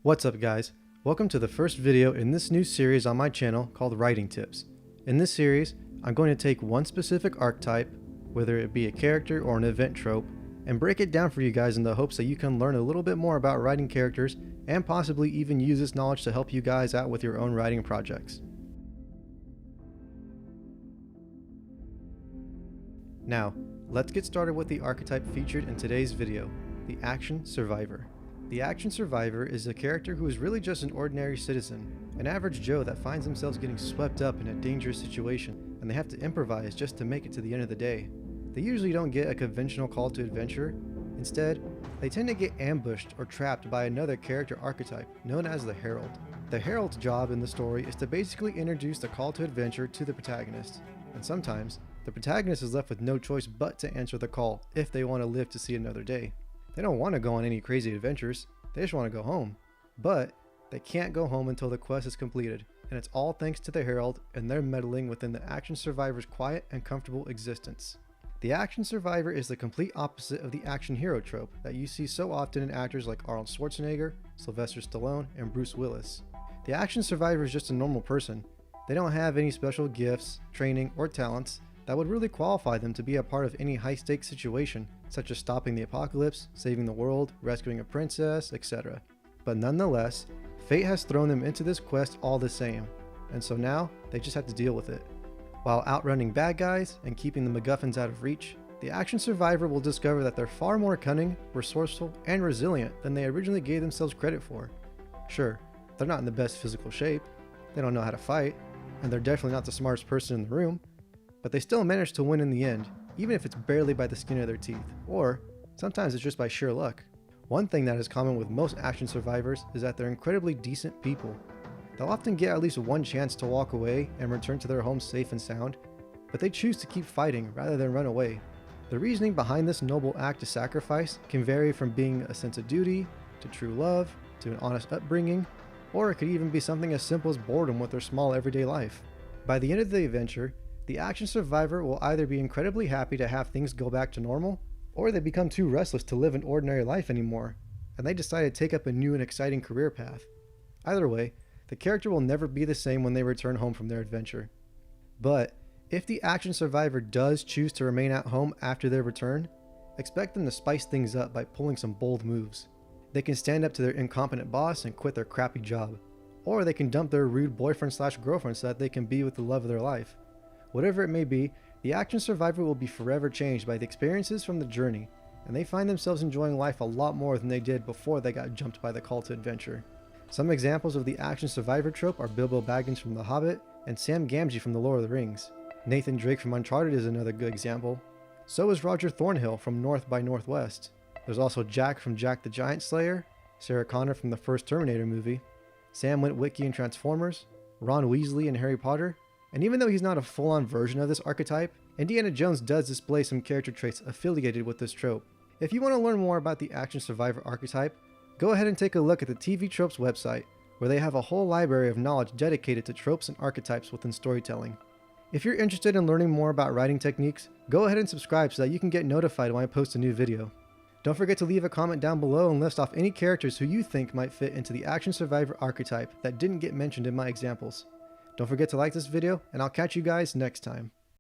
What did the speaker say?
What's up guys? Welcome to the first video in this new series on my channel called Writing Tips. In this series, I'm going to take one specific archetype, whether it be a character or an event trope, and break it down for you guys in the hopes that you can learn a little bit more about writing characters and possibly even use this knowledge to help you guys out with your own writing projects. Now, let's get started with the archetype featured in today's video, the Action Survivor. The Action Survivor is a character who is really just an ordinary citizen, an average Joe that finds themselves getting swept up in a dangerous situation, and they have to improvise just to make it to the end of the day. They usually don't get a conventional call to adventure. Instead, they tend to get ambushed or trapped by another character archetype known as the Herald. The Herald's job in the story is to basically introduce the call to adventure to the protagonist, and sometimes the protagonist is left with no choice but to answer the call if they want to live to see another day. They don't want to go on any crazy adventures, they just want to go home. But they can't go home until the quest is completed, and it's all thanks to the Herald and their meddling within the Action Survivor's quiet and comfortable existence. The Action Survivor is the complete opposite of the action hero trope that you see so often in actors like Arnold Schwarzenegger, Sylvester Stallone, and Bruce Willis. The Action Survivor is just a normal person. They don't have any special gifts, training, or talents that would really qualify them to be a part of any high-stakes situation, such as stopping the apocalypse, saving the world, rescuing a princess, etc. But nonetheless, fate has thrown them into this quest all the same, and so now they just have to deal with it. While outrunning bad guys and keeping the MacGuffins out of reach, the Action Survivor will discover that they're far more cunning, resourceful, and resilient than they originally gave themselves credit for. Sure, they're not in the best physical shape, they don't know how to fight, and they're definitely not the smartest person in the room, but they still manage to win in the end, even if it's barely by the skin of their teeth, or sometimes it's just by sheer luck. One thing that is common with most action survivors is that they're incredibly decent people. They'll often get at least one chance to walk away and return to their home safe and sound, but they choose to keep fighting rather than run away. The reasoning behind this noble act of sacrifice can vary from being a sense of duty, to true love, to an honest upbringing, or it could even be something as simple as boredom with their small everyday life. By the end of the adventure, the Action Survivor will either be incredibly happy to have things go back to normal, or they become too restless to live an ordinary life anymore, and they decide to take up a new and exciting career path. Either way, the character will never be the same when they return home from their adventure. But if the Action Survivor does choose to remain at home after their return, expect them to spice things up by pulling some bold moves. They can stand up to their incompetent boss and quit their crappy job, or they can dump their rude boyfriend/girlfriend so that they can be with the love of their life. Whatever it may be, the Action Survivor will be forever changed by the experiences from the journey, and they find themselves enjoying life a lot more than they did before they got jumped by the call to adventure. Some examples of the Action Survivor trope are Bilbo Baggins from The Hobbit and Sam Gamgee from The Lord of the Rings. Nathan Drake from Uncharted is another good example. So is Roger Thornhill from North by Northwest. There's also Jack from Jack the Giant Slayer, Sarah Connor from the first Terminator movie, Sam Witwicky in Transformers, Ron Weasley in Harry Potter, and even though he's not a full-on version of this archetype, Indiana Jones does display some character traits affiliated with this trope. If you want to learn more about the Action Survivor archetype, go ahead and take a look at the TV Tropes website, where they have a whole library of knowledge dedicated to tropes and archetypes within storytelling. If you're interested in learning more about writing techniques, go ahead and subscribe so that you can get notified when I post a new video. Don't forget to leave a comment down below and list off any characters who you think might fit into the Action Survivor archetype that didn't get mentioned in my examples. Don't forget to like this video, and I'll catch you guys next time.